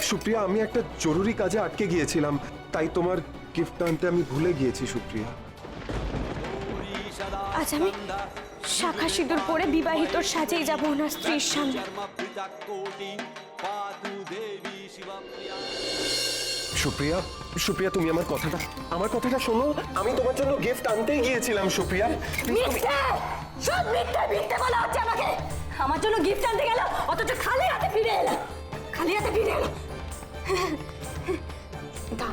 সুপ্রিয়া, আমি একটা জরুরি কাজে আটকে গিয়েছিলাম, তাই তোমার গিফট আনতে আমি ভুলে গিয়েছি সুপ্রিয়া। আজ আমি শাখা সিঁদুর পরে বিবাহিতর সাজেই যাব ওনার স্ত্রীর সামনে। সুপ্রিয়া, সুপ্রিয়া, তুমি আমার কথাটা শোনো। আমি তোমার জন্য গিফট আনতেই গিয়েছিলাম সুপ্রিয়া। মিথ্যে, সব মিথ্যে মিথ্যে বলা হচ্ছে আমাকে। আমার জন্য গিফট আনতে গেল, অথচ খালি হাতে ফিরে এলো। খালি হাতে ফিরে এলো।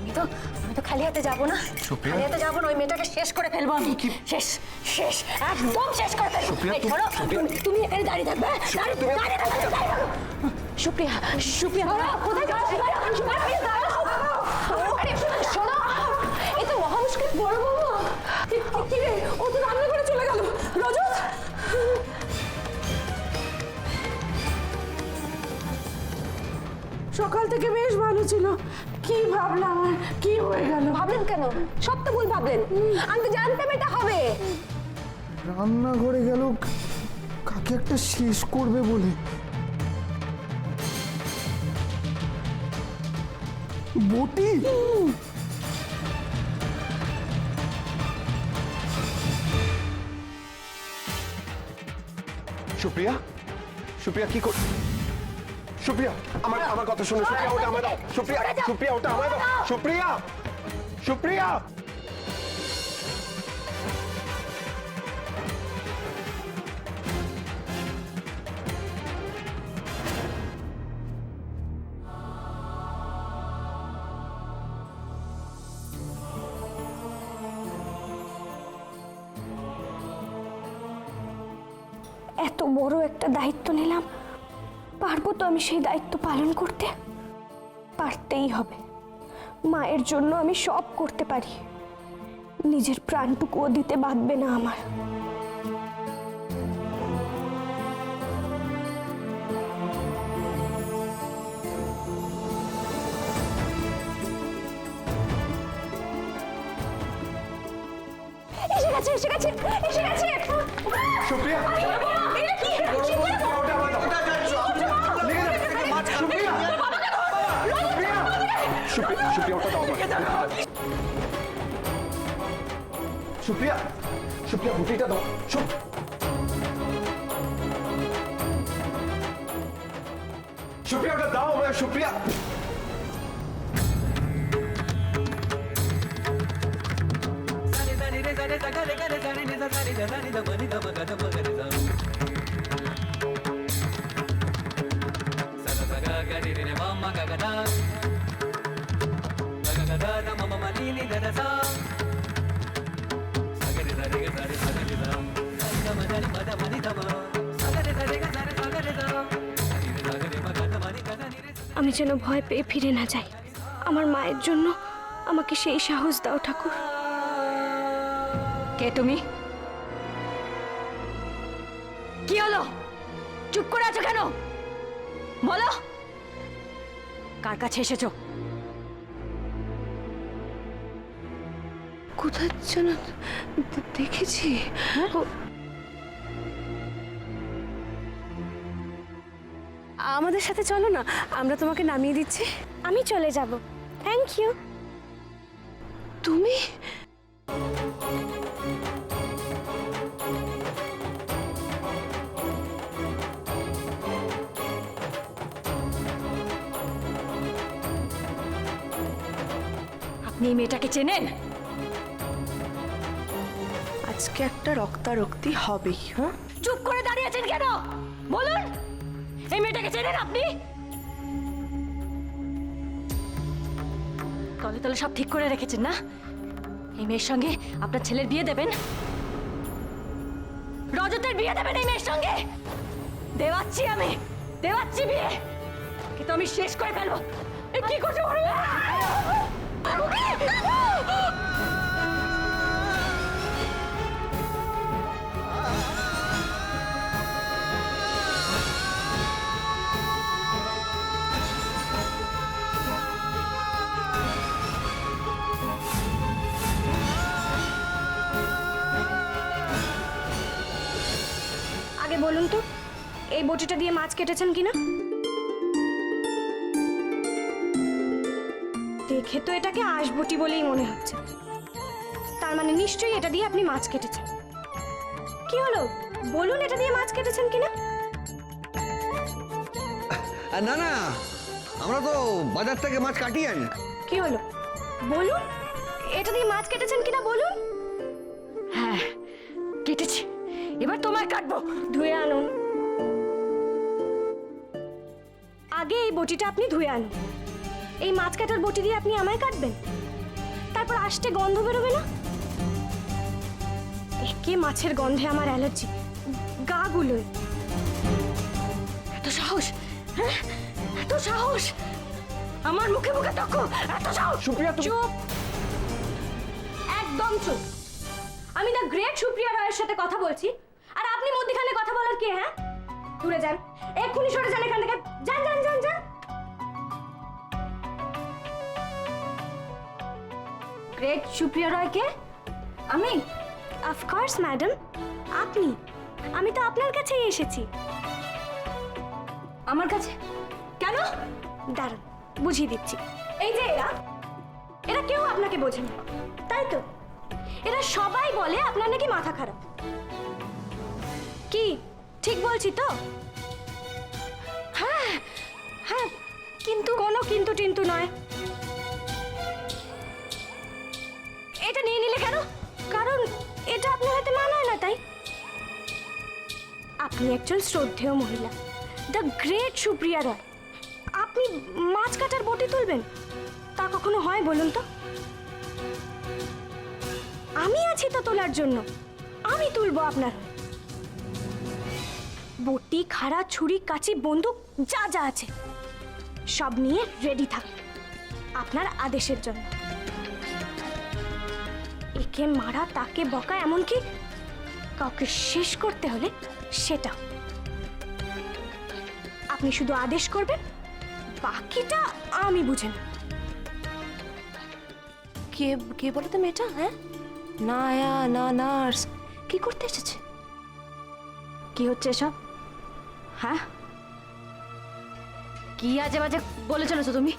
কিন্তু আমি তো খালি হাতে যাবো না। সুপ্রিয়া, খালি হাতে যাবো না, ওই মেয়েটাকে শেষ করে ফেলবো আমি। শেষ, শেষ, একদম শেষ করে ফেলবো। এই ধরো, তুমি এখানে দাঁড়িয়ে থাকবে। দাঁড়িয়ে থাকবে। সুপ্রিয়া, সুপ্রিয়া, কোথায় যাচ্ছ? আরে শোনো, এই তো মহা মুশকিল বড় বাবু। কি রে, ও তো রান্না করে চলে গেল। রজত, সকাল থেকে বেশ ভালো ছিল, কি ভাবলাম আর কি হয়ে গেল। ভাবলেন কেন? সব তো ভুল ভাবলেন। আমি তো জানতাম এটা হবে। রান্নাঘরে গেল কাকে একটা শেষ করবে বলে। বটি, সুপ্রিয়া, সুপ্রিয়া কি কর? সুপ্রিয়া, আমার কথা শোনো। সুপ্রিয়া, ওটা আমায় দাও। সুপ্রিয়া, সুপ্রিয়া, ওটা আমায় দাও। সুপ্রিয়া, সুপ্রিয়া। এত বড় একটা দায়িত্ব নিলাম, পারবো তো আমি সেই দায়িত্ব পালন করতে? পারতেই হবে। মায়ের জন্য আমি সব করতে পারি, নিজের প্রাণটুকুও দিতে বাধবে না আমার। এসে গেছে, এসে গেছে, এসে গেছে। সুপ্রিয়া, এটা কি? ওটা আমায় দাও। সুপ্রিয়া, সুপ্রিয়া, সুপ্রিয়া, ওটা দাও আমায়। সুপ্রিয়া, সুপ্রিয়া, বুটিটা দাও। সুপ্রিয়া, ওটা দাও আমায়। সুপ্রিয়া, আমি যেন ভয় পেয়ে ফিরে না যাই। আমার মায়ের জন্য আমাকে সেই সাহস দাও ঠাকুর। কে তুমি? কি হলো? চুপ করে আছো কেন? বলো, কার কাছে এসেছো? কোথায় যেন দেখেছি। আমাদের সাথে চলো না, আমরা তোমাকে নামিয়ে দিচ্ছি। আমি চলে যাব। Thank you. তুমি? আপনি এই মেয়েটাকে চেনেন? আজকে একটা রক্তারক্তি হবেই। হ্যাঁ, চুপ করে দাঁড়িয়ে আছেন কেন? বলুন, এই মেয়েটাকে চেনেন আপনি? তলে তলে সব ঠিক করে রেখেছেন না? এই মেয়ের সঙ্গে আপনার ছেলের বিয়ে দেবেন? রজতের বিয়ে দেবেন এই মেয়ের সঙ্গে? দেওয়াচ্ছি আমি, দেওয়াচ্ছি বিয়ে। কিন্তু আমি শেষ করে ফেলবো। এ কি করছো? আগে বলুন তো, এই বটিটা দিয়ে মাছ কেটেছেন কিনা? দেখে তো এটাকে আঁশবটি বলেই মনে হচ্ছে। তার মানে নিশ্চয়ই এটা দিয়ে আপনি মাছ কেটেছেন। কি হলো বলুন, এটা দিয়ে মাছ কেটেছেন কিনা? না না, আমরা তো বাজার থেকে মাছ কাটিয়ে আনি। কি হলো বলুন, এটা দিয়ে মাছ কেটেছেন কিনা বলুন। হ্যাঁ কেটেছি, এবার তোমায় কাটবো। ধুয়ে আনুন। আগে এই বটিটা আপনি ধুয়ে আনুন। এই মাছ কাটার বটি দিয়ে আপনি আমায় কাটবেন, তারপর আষ্টে গন্ধ বেরোবে না? একে মাছের গন্ধে আমার অ্যালার্জি, গা গুলোয়। এত সাহস, হ্যাঁ এত সাহস, আমার মুখে মুখে তর্ক, এত সাহস। সুপ্রিয়া তুমি চুপ, একদম চুপ। আমি দ্য গ্রেট সুপ্রিয়া রয়ের সাথে কথা বলছি, আর আপনি মধ্যখানে কথা বলার কে? হ্যাঁ, দূরে যান, এক্ষুনি সরে যান এখান থেকে। যান যান যান যান। গ্রেট সুপ্রিয়া রয় কে? আমি? অফকোর্স ম্যাডাম, আপনি। আমি তো আপনার কাছেই এসেছি। আমার কাছে কেন? দাঁড়ান, বুঝিয়ে দিচ্ছি। এই যে এরা এরা কেউ আপনাকে বোঝে না, তাই তো? এরা সবাই বলে আপনার নাকি মাথা খারাপ। কি ঠিক বলছি তো? হ্যাঁ হ্যাঁ, কিন্তু কোনো কিন্তু টিন্তু নয়। এটা নিয়ে নিলে কেন? কারণ এটা আপনার হাতে মানায় না, তাই। আপনি একজন শ্রদ্ধেয় মহিলা, দ্য গ্রেট সুপ্রিয়া রয়। আপনি মাছ কাটার বটি তুলবেন? তা কখনো হয় বলুন তো? আমি আছি তো তোলার জন্য, আমি তুলবো আপনার হয়ে। বটি, খাড়া, ছুরি, কাঁচি, বন্দুক যা যা আছে সব নিয়ে রেডি থাক আপনার আদেশের জন্য। একে মারা, তাকে বকা, এমনকি কাউকে শেষ করতে হলে সেটা আপনি শুধু আদেশ করবেন, বাকিটা আমি বুঝে নেব। কে কে বলো তো মেয়েটা? হ্যাঁ, নায়া না নার্স কি করতে এসেছে? কি হচ্ছে সব? হ্যাঁ কি আজে বাজে বলে চলেছো তুমি?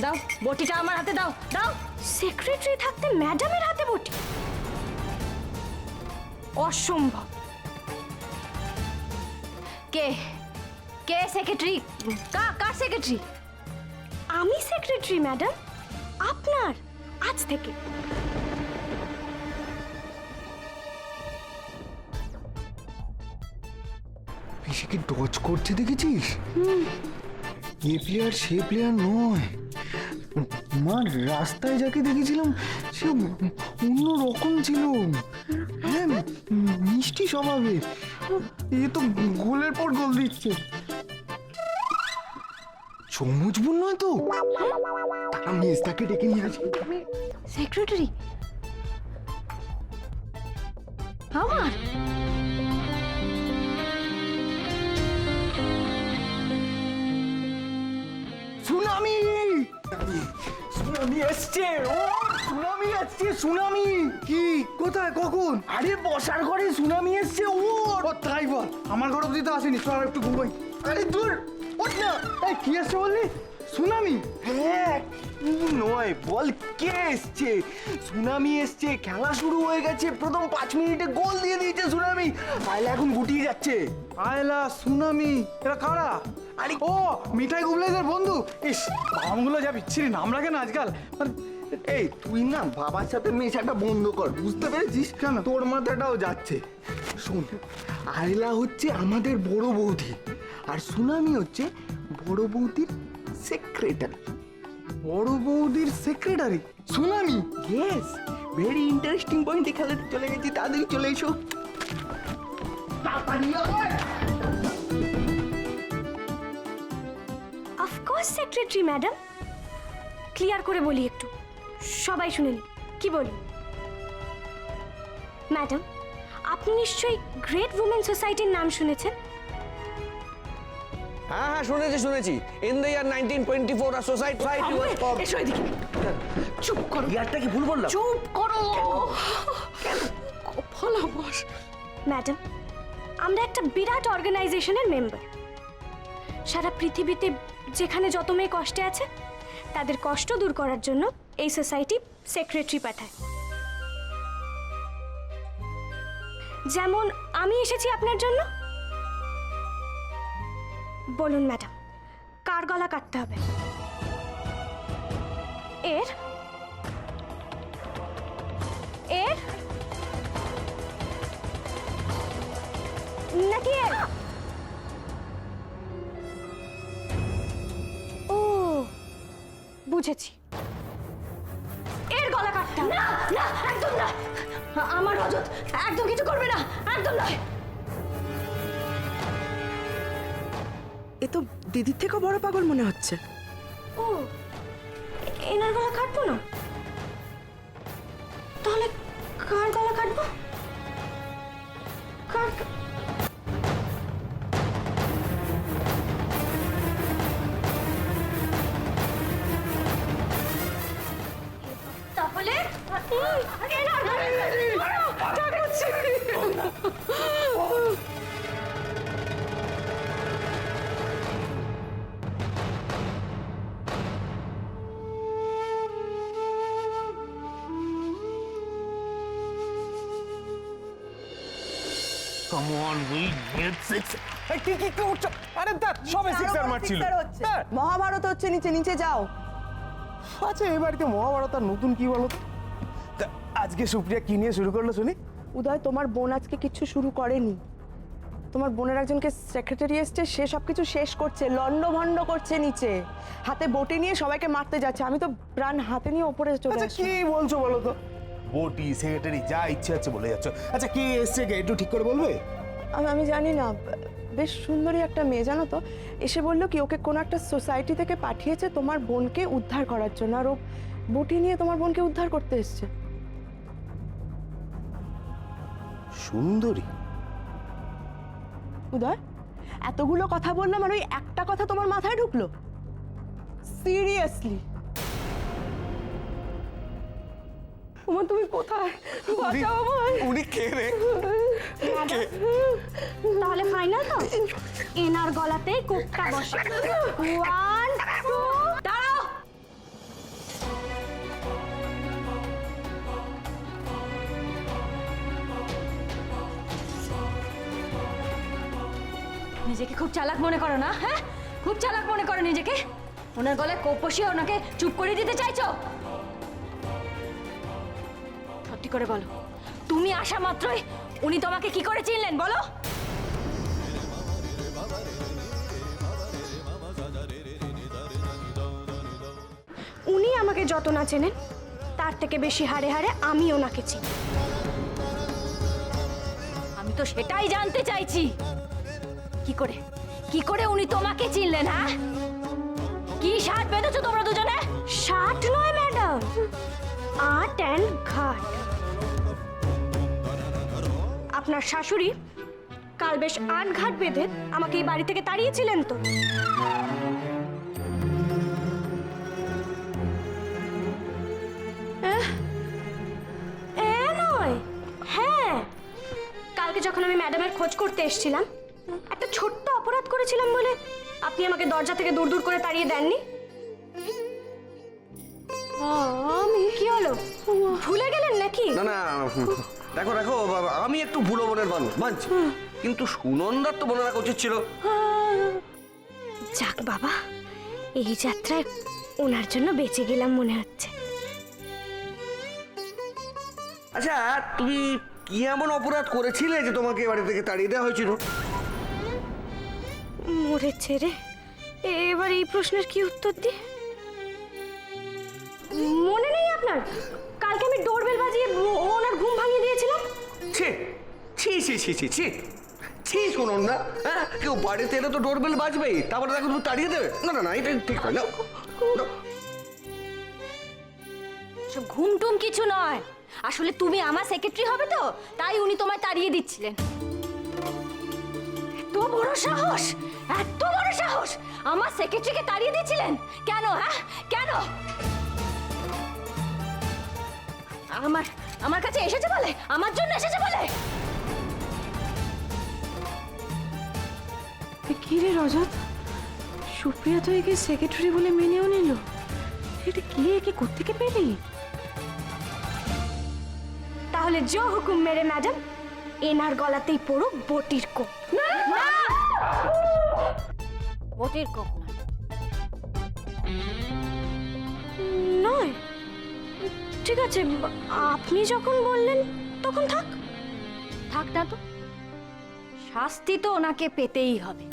দাও বটিটা আমার হাতে দাও, দাও। সেক্রেটারি থাকতে ম্যাডামের হাতে বটি? অসম্ভব। কে কে সেক্রেটারি? কার সেক্রেটারি? আমি সেক্রেটারি ম্যাডাম, আপনার, আজ থেকে। পিসিকে ডচ করতে দেখেছিস? এ প্লেয়ার সে প্লেয়ার নয়। মা, রাস্তায় যাকে দেখেছিলাম সে অন্য রকম ছিল। হ্যাঁ, মিষ্টি স্বভাবের। এ তো গোলের পর গোল দিচ্ছে। চমুচবুন নয় তো? তারা মেজদাকে ডেকে নিয়ে আসি। সেক্রেটারি আমার? সুনামি! সুনামি এসছে! ও সুনামি এসছে! সুনামি! কি? কোথায়? কখন? আরে বসার ঘরে সুনামি এসছে। ও তাই বল, আমার ঘর অব্দি তো আসেনি। চল একটু ঘুমাই। আরে দূর, ওঠ না। এই কি এসছে বললি? সুনামি? হ্যাঁ, নয় বল, কে এসছে? সুনামি এসছে, খেলা শুরু হয়ে গেছে। প্রথম 5 মিনিটে গোল দিয়ে দিয়েছে সুনামি। আয়লা এখন গুটিয়ে যাচ্ছে। আয়লা, সুনামি, এরা কারা? আরে ও মিঠাই গুবলেদের বন্ধু। ইস, বামগুলো যা বিচ্ছিরি নাম রাখে না আজকাল। মানে, এই তুই না বাবার সাথে মেশাটা বন্ধ কর, বুঝতে পেরেছিস? কেন? তোর মাথাটাও যাচ্ছে। শোন, আয়লা হচ্ছে আমাদের বড় বৌদি, আর সুনামি হচ্ছে বড় বৌদির সেক্রেটারি। বড় বৌদির secretary tsunami? Yes, very interesting পয়েন্টে খেলাতে চলে গেছি। তাড়াতাড়ি চলে এসো। তাড়াতাড়ি আয়। Of course secretary madam. ক্লিয়ার করে বলি একটু, সবাই শুনে নিন। কি বলি ম্যাডাম? আপনি নিশ্চয়ই গ্রেট উমেন সোসাইটির নাম শুনেছেন? হ্যাঁ হ্যাঁ, শুনেছি। In the year 1924 a society was formed. এসো এদিকে, চুপ করো। ইয়ারটা কি ভুল বললাম? চুপ করো। কপাল আমার। ম্যাডাম, আমরা একটা বিরাট অর্গানাইজেশনের মেম্বার। সারা পৃথিবীতে যেখানে যত মেয়ে কষ্টে আছে তাদের কষ্ট দূর করার জন্য এই সোসাইটি সেক্রেটারি পাঠায়। যেমন আমি এসেছি আপনার জন্য। বলুন ম্যাডাম, কার গলা কাটতে হবে? এর এর নাকি এর? ও বুঝেছি, এর গলা কাটতে হবে। না না, একদম না। আমার রজত একদম কিছু করবে না, একদম নয়। এ তো দিদির থেকেও বড় পাগল মনে হচ্ছে। ও এনার গলা কাটবো না? তাহলে কার গলা কাটবো? কার? তাহলে এনার Come on, we need six. কি করছো? আরে দা সবে সিক্সার মারছিল। মহাভারত হচ্ছে, নিচে নিচে যাও। আচ্ছা এই বাড়িতে মহাভারত আর নতুন কি বলো তো? তা আজকে সুপ্রিয়া কি নিয়ে শুরু করলো শুনি? উদয়, তোমার বোন আজকে কিচ্ছু শুরু করেনি। তোমার বোনের একজনকে সেক্রেটারি এসছে, সে সব কিছু শেষ করছে, লন্ডভন্ড করছে নিচে, হাতে বটি নিয়ে সবাইকে মারতে যাচ্ছে। আমি তো প্রাণ হাতে নিয়ে ওপরে চলে আচ্ছা আসছি। কি বলছো বলো তো? বটি সেক্রেটারি যা ইচ্ছে আছে বলে যাচ্ছ। আচ্ছা কি এসছে একটু ঠিক করে বলবে? আমি জানি না, বেশ সুন্দরী একটা মেয়ে জানো তো, এসে বললো কি ওকে কোনো একটা সোসাইটি থেকে পাঠিয়েছে তোমার বোনকে উদ্ধার করার জন্য, আর ও বটি নিয়ে তোমার বোনকে উদ্ধার করতে এসছে। সুন্দরী? উদয়, এতগুলো কথা বললাম আর ওই একটা কথা তোমার মাথায় ঢুকলো? সিরিয়াসলি? ওমা তুমি কোথায়? বাঁচাও আমায়। উনি কে রে? তাহলে ফাইনাল তো? এনার গলাতেই কোপটা বসে। 1 2 দাঁড়াও। নিজেকে খুব চালাক মনে করো না? হ্যাঁ, খুব চালাক মনে করো নিজেকে। ওনার গলায় কোপ বসিয়ে ওনাকে চুপ করে দিতে চাইছো? সত্যি করে বলো, তুমি আসা মাত্রই উনি তোমাকে কি করে চিনলেন বলো? উনি আমাকে যত না চেনেন তার থেকে বেশি হারে হারে আমি ওনাকে চিনি। আমি তো সেটাই জানতে চাইছি, কি করে উনি তোমাকে চিনলেন? হ্যাঁ, কি শার্ট বেঁধেছো তোমরা দুজনে? শার্ট নয় ম্যাডাম, আর্ট অ্যান্ড ঘাট। আপনার শাশুড়ি কাল বেশ আট ঘাট বেঁধে আমাকে এই বাড়ি থেকে তাড়িয়েছিলেন তো। নয়, হ্যাঁ, কালকে যখন আমি ম্যাডামের খোঁজ করতে এসেছিলাম, একটা ছোট্ট অপরাধ করেছিলাম বলে আপনি আমাকে দরজা থেকে দূর দূর করে তাড়িয়ে দেননি। আমি কি হলো, ভুলে গেলেন নাকি? না না, দেখো দেখো বাবা, আমি একটু বুড়ো বোনের মানুষ মানছি, কিন্তু সুনন্দার তো মনে রাখা উচিত ছিল। যাক বাবা, এই যাত্রায় ওনার জন্য বেঁচে গেলাম মনে হচ্ছে। আচ্ছা তুমি কি এমন অপরাধ করেছিলে যে তোমাকে বাড়ি থেকে তাড়িয়ে দেওয়া হয়েছিল? মরেছে রে, এবার এই প্রশ্নের কি উত্তর দি? মনে নেই আপনার? কালকে আমি ডোরবেল বাজিয়ে ওনার ঘুম ভাঙিয়ে দিয়েছিলাম। ছি ছি ছি ছি ছি ছি ছি, শুনুন না, হ্যাঁ, কেউ বাড়িতে এলে তো ডোরবেল বাজবেই, তারপরে তাকে তুমি তাড়িয়ে দেবে? না না না, এটা ঠিক হয় না। সব ঘুমটুম কিছু নয়, আসলে তুমি আমার সেক্রেটারি হবে তো, তাই উনি তোমায় তাড়িয়ে দিচ্ছিলেন। এত বড় সাহস, এত বড় সাহস, আমার সেক্রেটারিকে তাড়িয়ে দিচ্ছিলেন কেন? হ্যাঁ, কেন? আমার কাছে এসেছে বলে, আমার জন্য এসেছে বলে। কি রে রজত, সুপ্রিয়া তো একে সেক্রেটারি বলে মেনেও নিল। এটা কি কোত্থেকে পেলি? তাহলে জো হুকুম মেরে ম্যাডাম, এনার গলাতেই পড়ুক বটির কোপ। বটির কোপ নয়, ঠিক আছে, আপনি যখন বললেন তখন থাক। থাক না তো, শাস্তি তো ওনাকে পেতেই হবে।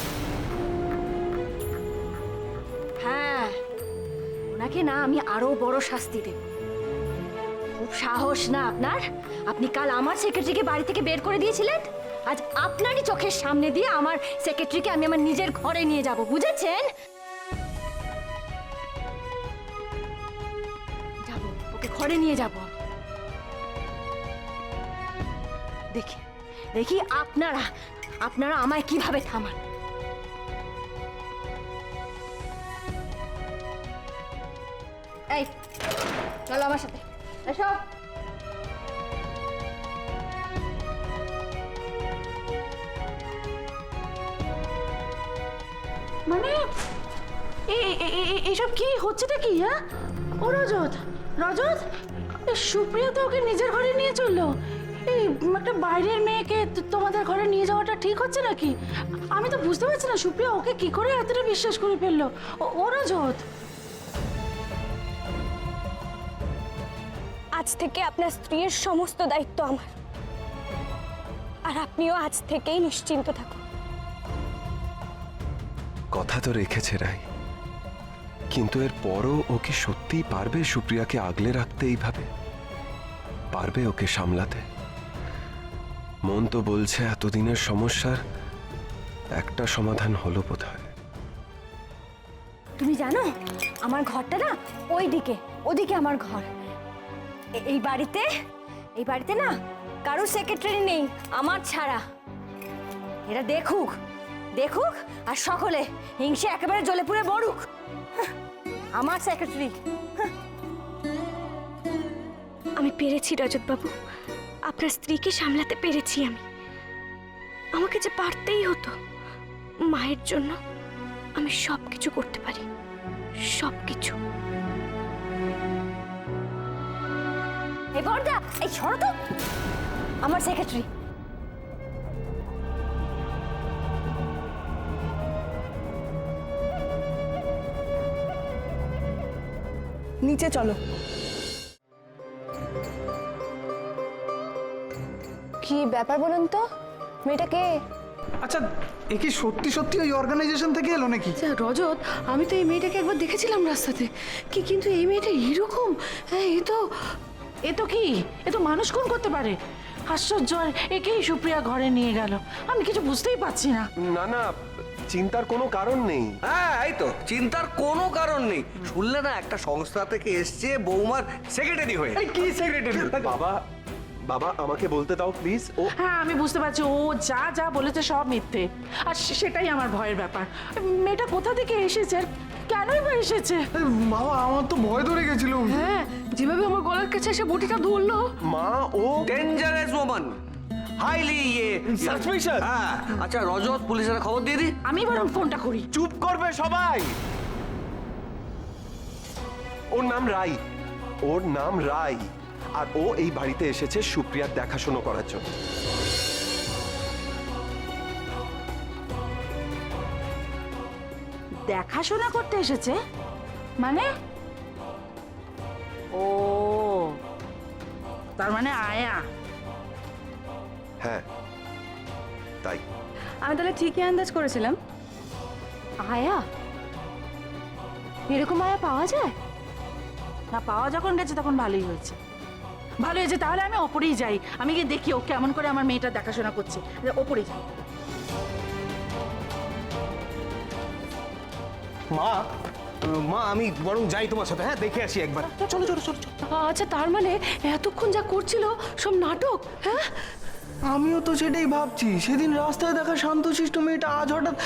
হ্যাঁ, ওনাকে না আমি আরো বড় শাস্তি দেব। খুব সাহস না আপনার? আপনি কাল আমার সেক্রেটারিকে বাড়ি থেকে বের করে দিয়েছিলেন, আজ আপনারই চোখের সামনে দিয়ে আমার সেক্রেটারিকে আমি আমার নিজের ঘরে নিয়ে যাব, বুঝেছেন? যাব, ওকে ঘরে নিয়ে যাব। দেখি দেখি আপনারা আপনারা আমায় কিভাবে থামান। এই চলো আমার সাথে, এসো। মানে এইসব কি হচ্ছেটা কি? হ্যাঁ, ও রজত, রজত, সুপ্রিয়া তো ওকে নিজের ঘরে নিয়ে চললো। এই একটা বাইরের মেয়েকে তোমাদের ঘরে নিয়ে যাওয়াটা ঠিক হচ্ছে নাকি? আমি তো বুঝতে পারছি না সুপ্রিয়া ওকে কি করে এতটা বিশ্বাস করে ফেললো। ও রজত, আজ থেকে আপনার স্ত্রীর সমস্ত দায়িত্ব আমার, আর আপনিও আজ থেকেই নিশ্চিন্ত থাকুন। কথা তো রেখেছে রাই, কিন্তু এর পরও ও কি সত্যিই পারবে সুপ্রিয়াকে আগলে রাখতে এইভাবে? পারবে ওকে সামলাতে? মন তো বলছে এতদিনের সমস্যার একটা সমাধান হলো বোধহয়। তুমি জানো আমার ঘরটা না ওইদিকে, ওদিকে আমার ঘর। এই বাড়িতে না কারো সেক্রেটারি নেই আমার ছাড়া। এরা দেখুক দেখুক আর সকলে হিংসে একেবারে জ্বলে পুড়ে মরুক। আমার সেক্রেটারি। আমি পেরেছি রজতবাবু, আপনার স্ত্রীকে সামলাতে পেরেছি আমি। আমাকে যে পারতেই হতো, মায়ের জন্য আমি সব কিছু করতে পারি, সব কিছু। এই বড়দা, এই সরো তো, আমার সেক্রেটারি। নিচে চলো। কি ব্যাপার বলুন তো, মেয়েটাকে? আচ্ছা, এ কি সত্যি সত্যি ওই অর্গানাইজেশন থেকে এলো নাকি? আচ্ছা রজত, আমি তো এই মেয়েটাকে একবার দেখেছিলাম রাস্তাতে, কিন্তু এই মেয়েটা এরকম? হ্যাঁ, এ তো কি, এ তো মানুষ খুন করতে পারে। আশ্চর্য, আর একেই সুপ্রিয়া ঘরে নিয়ে গেল। আমি কিছু বুঝতেই পারছি না। না না, চিন্তার কোনো কারণ নেই। হ্যাঁ, এই তো চিন্তার কোনো কারণ নেই। শুনলে না, একটা সংস্থা থেকে এসছে বৌমার সেক্রেটারি হয়ে। এই কি সেক্রেটারি? বাবা বাবা আমাকে বলতে দাও প্লিজ। ও হ্যাঁ, আমি বুঝতে পারছি ও যা যা বলেছে সব মিথ্যে, আর সেটাই আমার ভয়ের ব্যাপার। মেয়েটা কোথা থেকে এসেছে আর কেনই বা এসেছে? বাবা, আমার তো ভয় ধরে গেছিল। হ্যাঁ, যেভাবে আমার গলার কাছে এসে বটিটা ধরলো। মা, ও ডেঞ্জারাস ওম্যান, হাইলি সাসপিশিয়াস। হ্যাঁ, আচ্ছা রজত, পুলিশের খবর দিয়ে দি। আমি বরং ফোনটা করি। চুপ করবে সবাই। ওর নাম রাই, ওর নাম রাই, আর ও এই বাড়িতে এসেছে সুপ্রিয়ার দেখাশোনা করার জন্য। দেখাশোনা করতে এসেছে মানে? ও, তার মানে আয়া। হ্যাঁ, তাই। আমি তাহলে ঠিকই আন্দাজ করেছিলাম। আয়া? এরকম আয়া পাওয়া যায় না? পাওয়া যখন গেছে তখন ভালোই হয়েছে, ভালো হয়েছে। তাহলে আমি ওপরেই যাই, আমি গিয়ে দেখি ও কেমন করে আমার মেয়েটা দেখাশোনা করছে। ওপরেই যাই। মা, আমি বরং যাই তোমার সাথে। হ্যাঁ, দেখে আসি একবার। চলো চলো চলো। আচ্ছা, তার মানে এতক্ষণ যা করছিল সব নাটক? হ্যাঁ, আমিও তো সেটাই ভাবছি। সেদিন রাস্তায় দেখা শান্তশিষ্ট মেয়েটা আজ হঠাৎ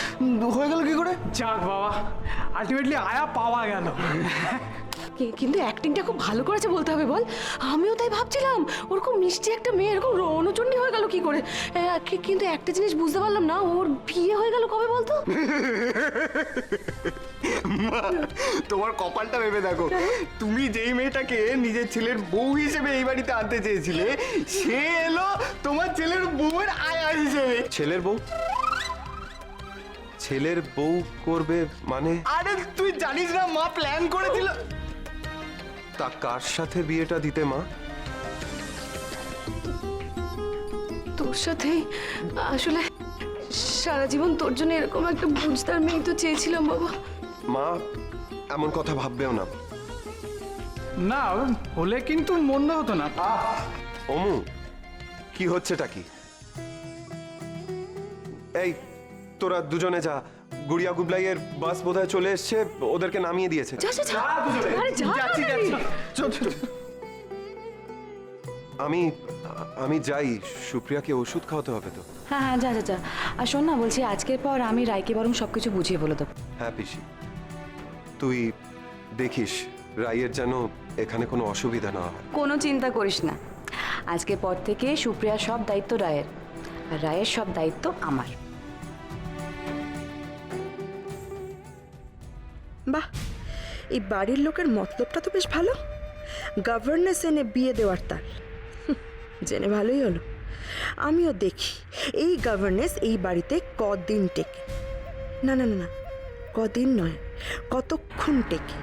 হয়ে গেল কি করে? যাক বাবা, আলটিমেটলি আয়া পাওয়া গেল। কিন্তু অ্যাক্টিংটা খুব ভালো করেছে বলতে হবে, বল? আমিও তাই ভাবছিলাম, ওরকম মিষ্টি একটা মেয়ে এরকম রণচণ্ডী হয়ে গেল কি করে। কিন্তু একটা জিনিস বুঝতে পারলাম না, ওর বিয়ে হয়ে গেল কবে বলতো? তোমার কপালটা ভেবে দেখো, তুমি যেই মেয়েটাকে নিজের ছেলের বউ হিসেবে এই বাড়িতে আনতে চেয়েছিলে, সে এলো তোমার ছেলের বউয়ের আয়া হিসেবে। ছেলের বউ? ছেলের বউ করবে মানে? আরে তুই জানিস না, মা প্ল্যান করেছিল। তা কার সাথে বিয়েটা দিতে মা? তোর সাথেই। আসলে সারা জীবন তোর জন্য এরকম একটা বুঝদার মেয়ে তো চেয়েছিলাম বাবা। মা এমন কথা ভাববেও না। না হলে কিন্তু মন্দ হতো না। অমু, কি হচ্ছেটা কি? এই তোরা দুজনে যা, গুড়িয়া গুবলাইয়ের বাস বোধহয় চলে এসছে, ওদেরকে নামিয়ে দিয়েছে। যা যা যা। আরে যা যাচ্ছি যাচ্ছি। চল চল। আমি যাই, সুপ্রিয়াকে ওষুধ খাওয়াতে হবে তো। হ্যাঁ হ্যাঁ, যা যা যা। আর শোন না, বলছি আজকের পর আমি রায়কে বরং সব কিছু বুঝিয়ে বলে দেবো। হ্যাঁ পিসি, তুই দেখিস রাইয়ের যেন এখানে কোনো অসুবিধা না হয়। কোনো চিন্তা করিস না, আজকের পর থেকে সুপ্রিয়ার সব দায়িত্ব রায়ের, আর রায়ের সব দায়িত্ব আমার। বাহ, এই বাড়ির লোকের মতলবটা তো বেশ ভালো। গভর্নেন্স এনে বিয়ে দেওয়ার তার জেনে ভালোই হলো। আমিও দেখি এই গভর্নেন্স এই বাড়িতে কদিন টেকে। না না না না, কদিন নয়, কতক্ষণ টেকে।